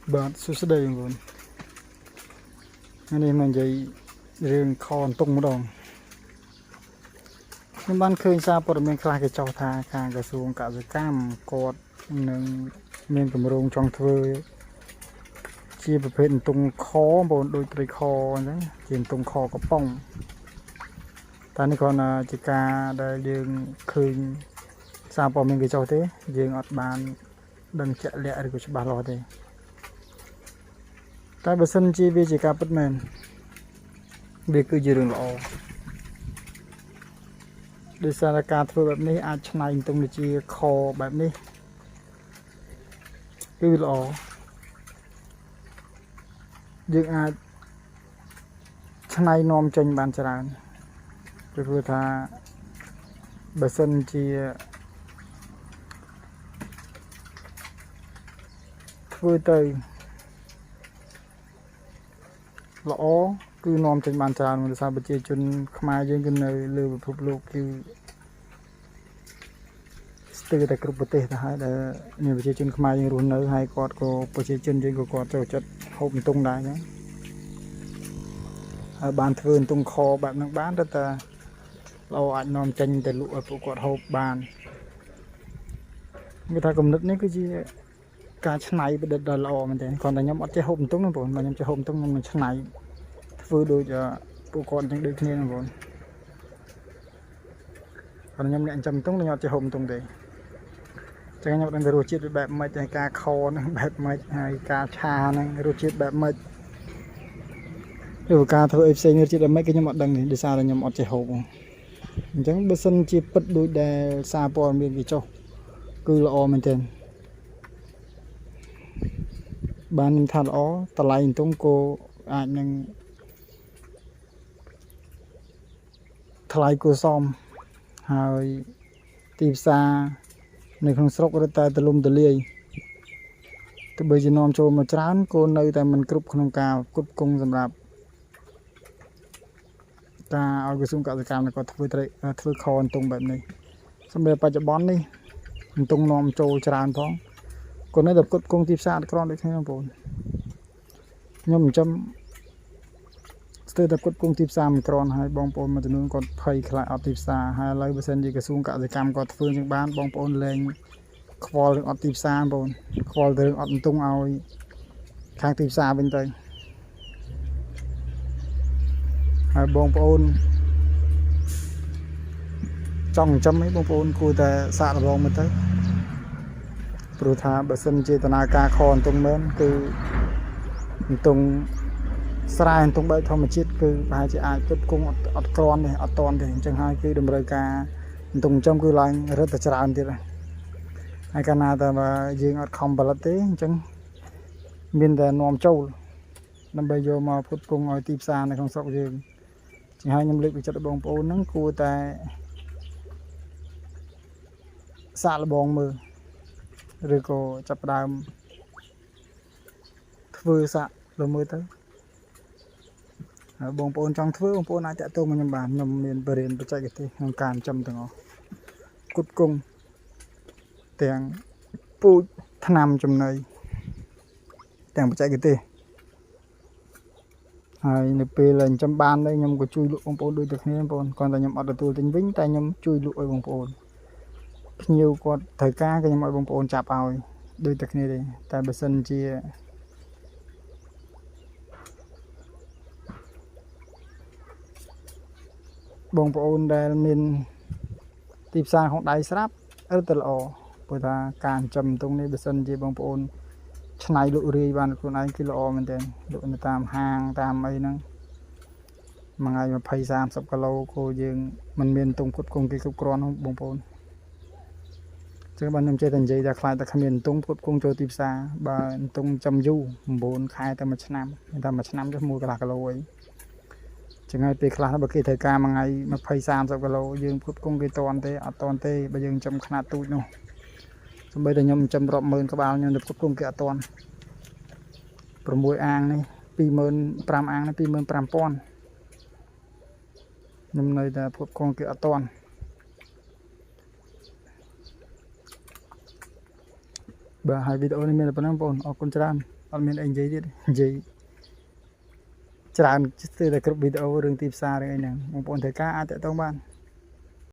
បាទសួស្តីបងប្អូននេះមិននិយាយរឿងខនតុងម្ដងខ្ញុំបានឃើញសារព័ត៌មានខ្លះគេចោទថាខាងក្រសួងកសិកម្មគាត់នឹងមានគម្រោងចង់ធ្វើជាប្រភេទតុងខបងប្អូនដូចត្រីខអញ្ចឹងជាតុងខកំប៉ុងតែនេះគ្រាន់តែជាការដែលយើងឃើញសារព័ត៌មានគេចោទទេយើងអត់បានដឹងជាក់លាក់ឬក៏ច្បាស់លាស់ទេតែបើសិនជាវាជាការពិតមែនវាគឺជារឿងល្អដោយសារតែការធ្វើបែបនេះអាចឆ្នៃតុងទៅជាខបែបនេះគឺល្អយើងអាចឆ្នៃនាំចេញបានច្រើនព្រោះថាបើសិនជាធ្វើទៅល្អគឺនាំចេញបានច្រើនដោយសារប្រជាជនខ្មែរយើងគឺនៅលើពិភពលោកគឺស្ទើរតែគ្រប់ប្រទេសទៅហើយដែលមានប្រជាជនខ្មែរយើងរស់នៅហើយគាត់ក៏ប្រជាជនយើងក៏គាត់ចូលចិត្តហូបតុងដែរហ្នឹងហើយបានធ្វើតុងខបែបហ្នឹងបានទៅតែល្អអាចនាំចេញទៅលក់ឲ្យពួកគាត់ហូបបានមានថាគំនិតនេះគឺជាការឆ្នៃប្រឌិតដ៏ល្អមែនទែនគ្រាន់តែខ្ញុំអត់ចេះហូបតុងទេបងប្អូនបើខ្ញុំចេះហូបតុងខ្ញុំនឹងឆ្នៃធ្វើដូចពួកគាត់ទាំងដូចគ្នាបងប្អូនខ្ញុំអ្នកចាំតុងខ្ញុំអត់ចេះហូបតុងទេចឹងខ្ញុំអត់ដឹងទៅរសជាតិវាបែបម៉េចហើយការខហ្នឹងបែបម៉េចហើយការឆាហ្នឹងរសជាតិបែបម៉េចឬការធ្វើអីផ្សេងរសជាតិបែបម៉េចគឺខ្ញុំអត់ដឹងទេដោយសារតែខ្ញុំអត់ចេះហូបអញ្ចឹងបើសិនជាពិតដូចដែលសារព័ត៌មានគេចុះគឺល្អមែនទែនបានខ្ញុំថាល្អតម្លៃតុងក៏អាចនឹងថ្លៃគួរសមហើយទីផ្សារនៅក្នុងស្រុករត់តែទលំទលាយទោះបីជានាំចូលមកច្រើនក៏នៅតែមិនគ្រប់ក្នុងការផ្គត់ផ្គង់សម្រាប់ការឲ្យក្រសួងកសិកម្មគាត់ធ្វើខតុងបែបនេះសម្រាប់បច្ចុប្បន្ននេះតុងនាំចូលច្រើនផងក៏នៅតែផ្គត់ផ្គង់ទីផ្សារអត់គ្រាន់ដូចគ្នាបងប្អូនខ្ញុំចិញ្ចឹមស្ទើរតែផ្គត់ផ្គង់ទីផ្សារមិនគ្រាន់ហើយបងប្អូនមួយចំនួនគាត់ភ័យខ្លាចអត់ទីផ្សារហើយឥឡូវបើសិនជាក្រសួងកសិកម្មគាត់ធ្វើចឹងបានបងប្អូនលែងខ្វល់រឿងអត់ទីផ្សារបងប្អូនខ្វល់រឿងអត់តុងឲ្យខាងទីផ្សារវិញទៅហើយបងប្អូនចង់ចិញ្ចឹមអីបងប្អូនគួរតែសាកល្បងមើលទៅព្រោះថាបើសិនជាដំណើរការខតុងមែនគឺតុងស្រែតុងបែបធម្មជាតិគឺប្រហែលជាអាចផ្គត់ផ្គង់អត់គ្រាន់ទេអត់តាន់ទេអញ្ចឹងហើយគឺតម្រូវការតុងចិញ្ចឹមគឺឡើងរឹតតែច្រើនទៀតហើយកាលណាតែយើងអត់ខំផលិតទេអញ្ចឹងមានតែនាំចូលដើម្បីយកមកផ្គត់ផ្គង់ឲ្យទីផ្សារនៅក្នុងស្រុកយើងចឹងហើយខ្ញុំលើកទឹកចិត្តបងប្អូនហ្នឹងគួរតែសាកល្បងមើលឬក៏ចាប់ផ្ដើមធ្វើសាកល្មើទៅហើយបងប្អូនចង់ធ្វើបងប្អូនអាចតាក់ទងមកខ្ញុំបានខ្ញុំមានបរិញ្ញាបត្របច្ចេកទេសក្នុងការចិញ្ចឹមទាំងអស់ផ្គត់ផ្គង់ទាំងពូជថ្នាំចំណីទាំងបច្ចេកទេសហើយនៅពេលចិញ្ចឹមបានហើយខ្ញុំក៏ជួយលក់បងប្អូនដូចតែគ្នាបងប្អូនគ្រាន់តែខ្ញុំអត់ទទួលទិញវិញតែខ្ញុំជួយលក់ឲ្យបងប្អូនភ្ញៀវគាត់ត្រូវការក៏ខ្ញុំឲ្យបងប្អូនចាប់ឲ្យដូចតែគ្នាទេតែបើសិនជាបងប្អូនដែលមានទីផ្សារក្នុងដៃស្រាប់រឹតតែល្អព្រោះថាការចិញ្ចឹមតុងនេះបើសិនជាបងប្អូនឆ្នៃលក់រាយបានខ្លួនឯងគឺល្អមែនទែនលក់នៅតាមហាងតាមអីហ្នឹងមួយថ្ងៃ20 30គីឡូក៏យើងមិនមានតុងផ្គត់ផ្គង់គេគ្រប់គ្រាន់បងប្អូនចឹងបានខ្ញុំចេះតែនិយាយថាខ្លាចតែគ្មានតុងផ្គត់ផ្គង់ចូលទីផ្សារបើតុងចំយូរ9ខែតែមួយឆ្នាំតែមួយឆ្នាំចុះ1 កន្លះគីឡូអីចឹងហើយពេលខ្លះបើគេត្រូវការមួយថ្ងៃ20 30គីឡូយើងផ្គត់ផ្គង់គេតាន់ទេអត់តាន់ទេបើយើងចំខ្នាតទូចនោះសូម្បីតែខ្ញុំចំរាប់ម៉ឺនក្បាលខ្ញុំទៅផ្គត់ផ្គង់គេអត់តាន់6អាងនេះ25អាងនេះ25,000ខ្ញុំនៅតែផ្គត់ផ្គង់គេអត់តាន់ បាទហើយវីដេអូនេះមានតែប៉ុណ្ណឹងបងប្អូនអរគុណច្រើនអត់មានអីនិយាយទៀតនិយាយច្រើនស្ទើរតែគ្រប់វីដេអូរឿងទីផ្សាររឿងអីហ្នឹងបងប្អូនត្រូវការអាចតាក់ទងបាន